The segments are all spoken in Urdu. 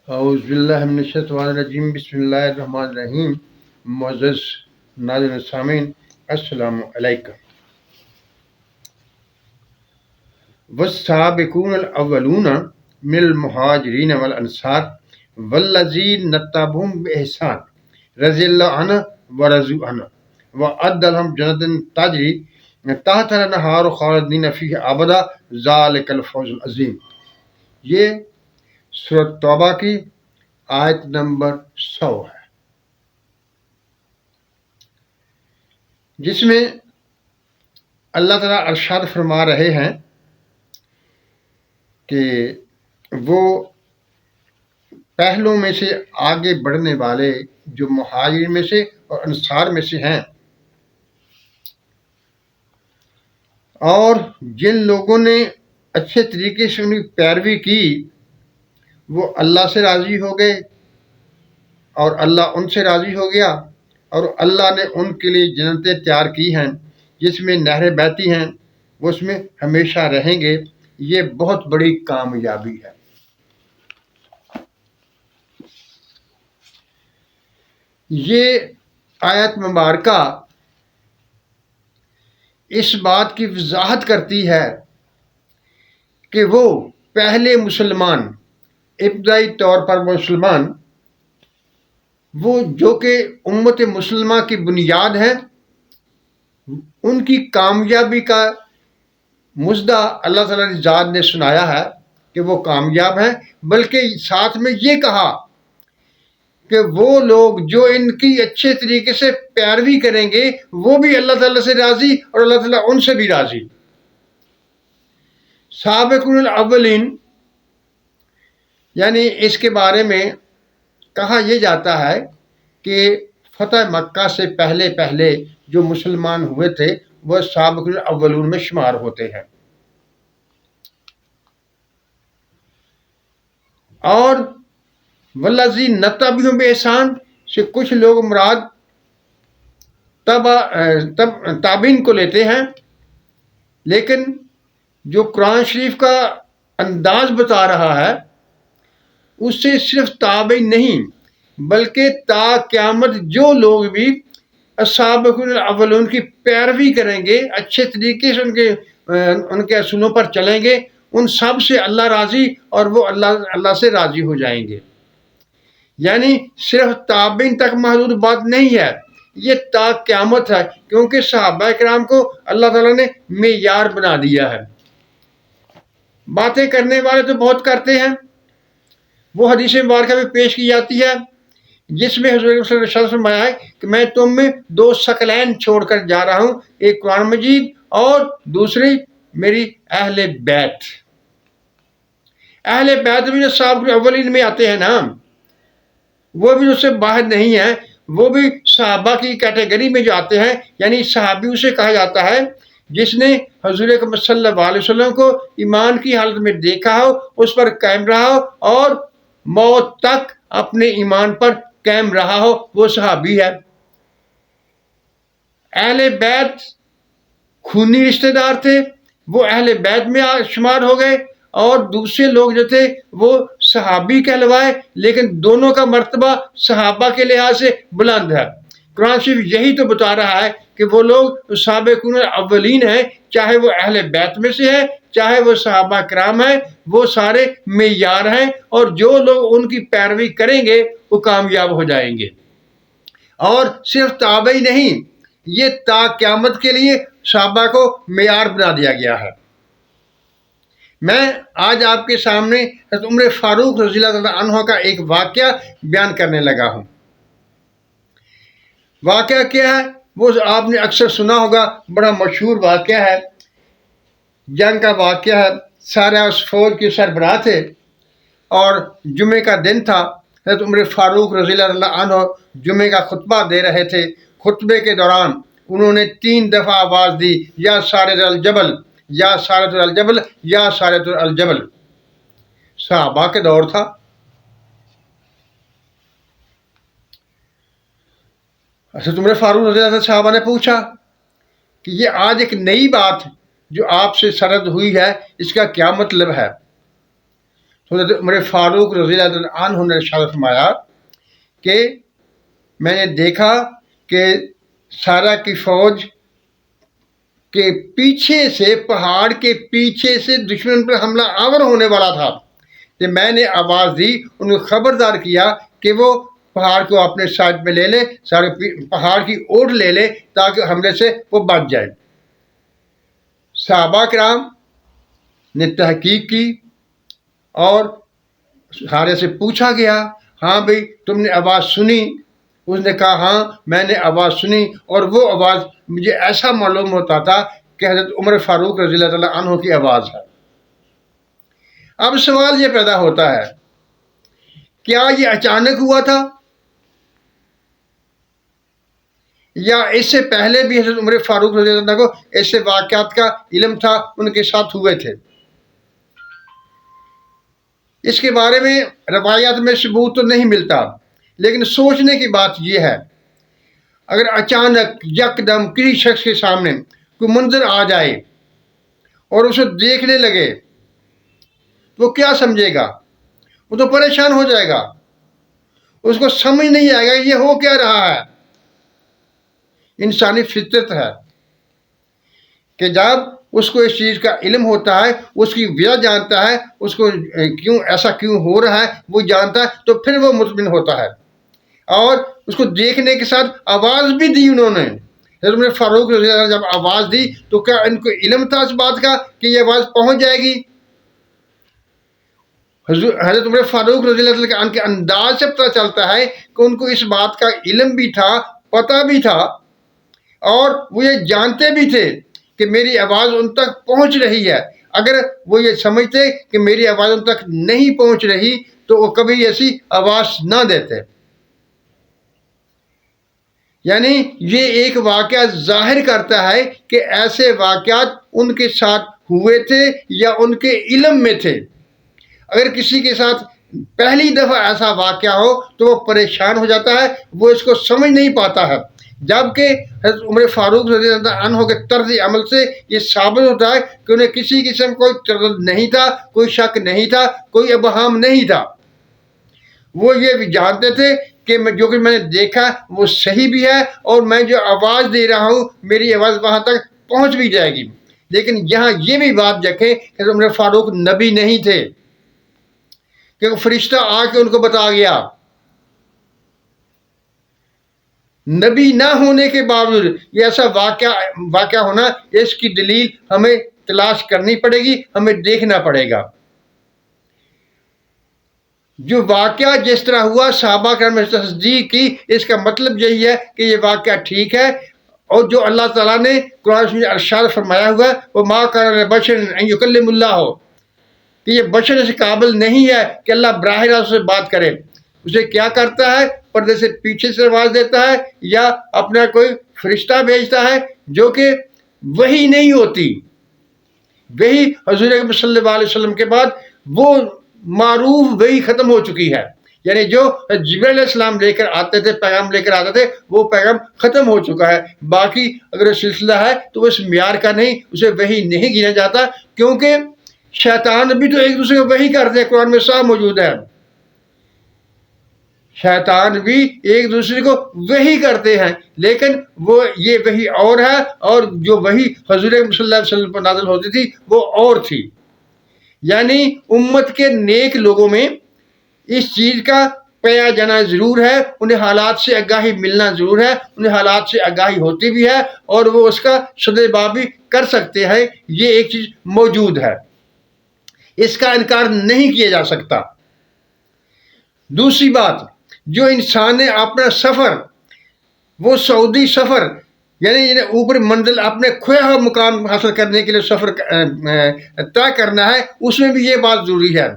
اعوذ باللہ من الشیطان الرجیم بسم اللہ الرحمن الرحیم معزز ناظرین سامعین السلام علیکم۔ والسابقون الاولون من المہاجرین والانصار والذین اتبعوہم بإحسان رضی اللہ عنہ ورضوا عنہ وأعد لهم جنات تجری تحتها الانہار خالدین فیہا ابدا ذلک الفوز العظیم۔ یہ سورۃ توبہ کی آیت نمبر 100 ہے، جس میں اللہ تعالیٰ ارشاد فرما رہے ہیں کہ وہ پہلوں میں سے آگے بڑھنے والے جو مہاجرین میں سے اور انصار میں سے ہیں، اور جن لوگوں نے اچھے طریقے سے ان کی پیروی کی وہ اللہ سے راضی ہو گئے اور اللہ ان سے راضی ہو گیا، اور اللہ نے ان کے لیے جنتیں تیار کی ہیں جس میں نہریں بہتی ہیں، وہ اس میں ہمیشہ رہیں گے۔ یہ بہت بڑی کامیابی ہے۔ یہ آیت مبارکہ اس بات کی وضاحت کرتی ہے کہ وہ پہلے مسلمان، ابتدائی طور پر مسلمان، وہ جو کہ امت مسلمہ کی بنیاد ہے، ان کی کامیابی کا مژدہ اللہ تعالیٰ کی ذات نے سنایا ہے کہ وہ کامیاب ہیں، بلکہ ساتھ میں یہ کہا کہ وہ لوگ جو ان کی اچھے طریقے سے پیروی کریں گے وہ بھی اللہ تعالیٰ سے راضی اور اللہ تعالیٰ ان سے بھی راضی۔ سابقون الاولین یعنی اس کے بارے میں کہا یہ جاتا ہے کہ فتح مکہ سے پہلے جو مسلمان ہوئے تھے وہ سابقون الاولون میں شمار ہوتے ہیں، اور والذین اتبعوہم بإحسان سے کچھ لوگ مراد تابعین کو لیتے ہیں، لیکن جو قرآن شریف کا انداز بتا رہا ہے اس سے صرف تابعین نہیں بلکہ تا قیامت جو لوگ بھی السابقون الاولون کی پیروی کریں گے، اچھے طریقے سے ان کے اصولوں پر چلیں گے، ان سب سے اللہ راضی اور وہ اللہ سے راضی ہو جائیں گے۔ یعنی صرف تابعین تک محدود بات نہیں ہے، یہ تا قیامت ہے، کیونکہ صحابہ کرام کو اللہ تعالیٰ نے معیار بنا دیا ہے۔ باتیں کرنے والے تو بہت کرتے ہیں، وہ حدیث مبارکہ میں پیش کی جاتی ہے جس میں حضور صلی اللہ علیہ وسلم فرمایا ہے کہ میں تم میں دو ثقلین چھوڑ کر جا رہا ہوں، ایک قرآن مجید اور دوسری میری اہل بیت۔ اہل بیت بھی جو سابقین اولین میں آتے ہیں نا، وہ بھی اس سے باہر نہیں ہیں، وہ بھی صحابہ کی کیٹیگری میں جو آتے ہیں، یعنی صحابی اسے کہا جاتا ہے جس نے حضور اکرم صلی اللہ علیہ وسلم کو ایمان کی حالت میں دیکھا ہو، اس پر قائم رہا ہو اور موت تک اپنے ایمان پر قائم رہا ہو، وہ صحابی ہے۔ اہل بیت خونی رشتہ دار تھے، وہ اہل بیت میں شمار ہو گئے، اور دوسرے لوگ جو تھے وہ صحابی کہلوائے، لیکن دونوں کا مرتبہ صحابہ کے لحاظ سے بلند ہے۔ قرآن شریف یہی تو بتا رہا ہے کہ وہ لوگ سابقون الاولین ہیں، چاہے وہ اہل بیت میں سے ہیں چاہے وہ صحابہ کرام ہیں، وہ سارے معیار ہیں، اور جو لوگ ان کی پیروی کریں گے وہ کامیاب ہو جائیں گے۔ اور صرف تابعی نہیں، یہ تا قیامت کے لیے صحابہ کو معیار بنا دیا گیا ہے۔ میں آج آپ کے سامنے حضرت عمر فاروق رضی اللہ تعالیٰ عنہ کا ایک واقعہ بیان کرنے لگا ہوں۔ واقعہ کیا ہے وہ آپ نے اکثر سنا ہوگا، بڑا مشہور واقعہ ہے، جنگ کا واقعہ ہے۔ سارے اس فوج کے سربراہ تھے اور جمعے کا دن تھا، حضرت عمر فاروق رضی اللہ عنہ جمعے کا خطبہ دے رہے تھے۔ خطبے کے دوران انہوں نے 3 دفعہ آواز دی، یا سارد الجبل، یا سارد الجبل، یا سارد الجبل۔ صحابہ کے دور تھا۔ حضرت عمر فاروق رضی اللہ عنہ صحابہ نے پوچھا کہ یہ آج ایک نئی بات جو آپ سے سرد ہوئی ہے، اس کا کیا مطلب ہے؟ حضرت عمر فاروق رضی اللہ عنہ نے ارشاد فرمایا کہ میں نے دیکھا کہ سارا کی فوج کے پیچھے سے، پہاڑ کے پیچھے سے دشمن پر حملہ آور ہونے والا تھا، کہ میں نے آواز دی، ان کو خبردار کیا کہ وہ پہاڑ کو اپنے سائڈ میں لے لے، سارے پہاڑ کی اوٹ لے لے تاکہ حملے سے وہ بچ جائے۔ صحابہ کرام نے تحقیق کی اور سارے سے پوچھا گیا، ہاں بھئی تم نے آواز سنی؟ اس نے کہا ہاں میں نے آواز سنی، اور وہ آواز مجھے ایسا معلوم ہوتا تھا کہ حضرت عمر فاروق رضی اللہ تعالیٰ عنہ کی آواز ہے۔ اب سوال یہ پیدا ہوتا ہے، کیا یہ اچانک ہوا تھا یا اس سے پہلے بھی حضرت عمر فاروق رضی اللہ عنہ کو ایسے واقعات کا علم تھا، ان کے ساتھ ہوئے تھے؟ اس کے بارے میں روایات میں ثبوت تو نہیں ملتا، لیکن سوچنے کی بات یہ ہے، اگر اچانک یکدم کسی شخص کے سامنے کوئی منظر آ جائے اور اسے دیکھنے لگے تو وہ کیا سمجھے گا؟ وہ تو پریشان ہو جائے گا، اس کو سمجھ نہیں آئے گا یہ ہو کیا رہا ہے۔ انسانی فطرت ہے کہ جب اس کو اس چیز کا علم ہوتا ہے، اس کی وجہ جانتا ہے، اس کو ایسا کیوں ہو رہا ہے وہ جانتا ہے، تو پھر وہ مطمئن ہوتا ہے۔ اور اس کو دیکھنے کے ساتھ آواز بھی دی انہوں نے، حضرت عمر فاروق رضی اللہ عنہ جب آواز دی تو کیا ان کو علم تھا اس بات کا کہ یہ آواز پہنچ جائے گی؟ حضرت عمر فاروق رضی اللہ عنہ کے انداز سے پتہ چلتا ہے کہ ان کو اس بات کا علم بھی تھا، پتہ بھی تھا، اور وہ یہ جانتے بھی تھے کہ میری آواز ان تک پہنچ رہی ہے۔ اگر وہ یہ سمجھتے کہ میری آواز ان تک نہیں پہنچ رہی تو وہ کبھی ایسی آواز نہ دیتے۔ یعنی یہ ایک واقعہ ظاہر کرتا ہے کہ ایسے واقعات ان کے ساتھ ہوئے تھے یا ان کے علم میں تھے۔ اگر کسی کے ساتھ پہلی دفعہ ایسا واقعہ ہو تو وہ پریشان ہو جاتا ہے، وہ اس کو سمجھ نہیں پاتا ہے، جبکہ حضرت عمر فاروق رضی اللہ عنہ کے طرز عمل سے یہ ثابت ہوتا ہے کہ انہیں کسی قسم کوئی تردد نہیں تھا، کوئی شک نہیں تھا، کوئی ابہام نہیں تھا۔ وہ یہ بھی جانتے تھے کہ جو کہ میں نے دیکھا وہ صحیح بھی ہے، اور میں جو آواز دے رہا ہوں میری آواز وہاں تک پہنچ بھی جائے گی۔ لیکن یہاں یہ بھی بات دیکھیں کہ عمر فاروق نبی نہیں تھے کہ وہ فرشتہ آ کے ان کو بتا گیا۔ نبی نہ ہونے کے باوجود یہ ایسا واقعہ ہونا، اس کی دلیل ہمیں تلاش کرنی پڑے گی، ہمیں دیکھنا پڑے گا۔ جو واقعہ جس طرح ہوا صحابہ کرام نے تصدیق کی، اس کا مطلب یہی ہے کہ یہ واقعہ ٹھیک ہے، اور جو اللہ تعالیٰ نے قرآن میں ارشاد فرمایا ہوا ہے وہ ما کان لبشر ان یکلم اللہ ہو، کہ یہ بشر اس قابل نہیں ہے کہ اللہ براہ راست سے بات کرے۔ اسے کیا کرتا ہے؟ پردے سے پیچھے سے آواز دیتا ہے یا اپنا کوئی فرشتہ بھیجتا ہے جو کہ وہی نہیں ہوتی۔ وہی حضور اکرم صلی اللہ علیہ وسلم کے بعد وہ معروف وہی ختم ہو چکی ہے، یعنی جو جبرائیل علیہ السلام لے کر آتے تھے، پیغام لے کر آتے تھے، وہ پیغام ختم ہو چکا ہے۔ باقی اگر سلسلہ ہے تو وہ اس معیار کا نہیں، اسے وہی نہیں گنا جاتا، کیونکہ شیطان بھی تو ایک دوسرے کو وہی کرتے ہیں، قرآن میں صاف موجود ہے۔ شیطان بھی ایک دوسرے کو وہی کرتے ہیں، لیکن وہ یہ وہی اور ہے، اور جو وہی حضور صلی اللہ علیہ وسلم پر نازل ہوتی تھی وہ اور تھی۔ یعنی امت کے نیک لوگوں میں اس چیز کا پایا جانا ضرور ہے، انہیں حالات سے آگاہی ملنا ضرور ہے، انہیں حالات سے آگاہی ہوتی بھی ہے، اور وہ اس کا سدباب بھی کر سکتے ہیں۔ یہ ایک چیز موجود ہے، اس کا انکار نہیں کیا جا سکتا۔ دوسری بات، جو انسان نے اپنا سفر، وہ سعودی سفر، یعنی اوپر منزل اپنے کھویا ہوا مقام حاصل کرنے کے لیے سفر طے کرنا ہے، اس میں بھی یہ بات ضروری ہے۔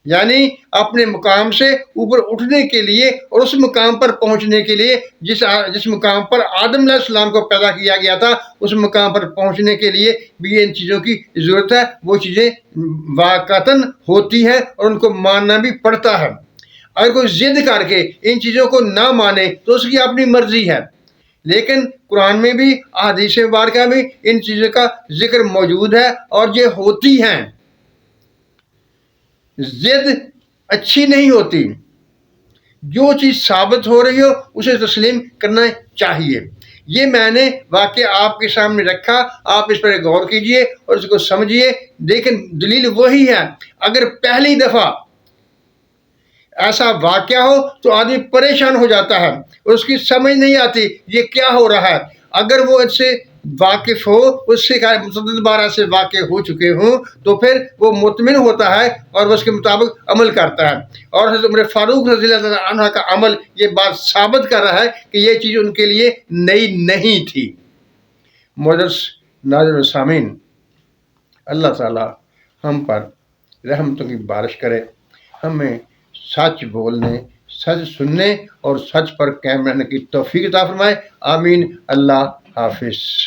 یعنی اپنے مقام سے اوپر اٹھنے کے لیے اور اس مقام پر پہنچنے کے لیے جس مقام پر آدم علیہ السلام کو پیدا کیا گیا تھا، اس مقام پر پہنچنے کے لیے بھی ان چیزوں کی ضرورت ہے۔ وہ چیزیں واقعتاً ہوتی ہیں اور ان کو ماننا بھی پڑتا ہے۔ اگر کوئی ضد کر کے ان چیزوں کو نہ مانے تو اس کی اپنی مرضی ہے، لیکن قرآن میں بھی احادیث مبارکہ میں ان چیزوں کا ذکر موجود ہے اور یہ ہوتی ہیں۔ ضد اچھی نہیں ہوتی، جو چیز ثابت ہو رہی ہو اسے تسلیم کرنا چاہیے۔ یہ میں نے واقعہ آپ کے سامنے رکھا، آپ اس پر غور کیجئے اور اس کو سمجھیے۔ لیکن دلیل وہی ہے، اگر پہلی دفعہ ایسا واقعہ ہو تو آدمی پریشان ہو جاتا ہے، اس کی سمجھ نہیں آتی یہ کیا ہو رہا ہے۔ اگر وہ اس سے واقف ہو، اس سے متعدد بار ایسے واقع ہو چکے ہوں، تو پھر وہ مطمئن ہوتا ہے اور اس کے مطابق عمل کرتا ہے۔ اور حضرت عمر فاروق رضی اللہ عنہ کا عمل یہ بات ثابت کر رہا ہے کہ یہ چیز ان کے لیے نئی نہیں تھی۔ معزز ناظرین و سامعین، اللہ تعالی ہم پر رحمتوں کی بارش کرے، ہمیں سچ بولنے، سچ سننے اور سچ پر قائم رہنے کی توفیق عطا فرمائے۔ آمین۔ اللہ حافظ۔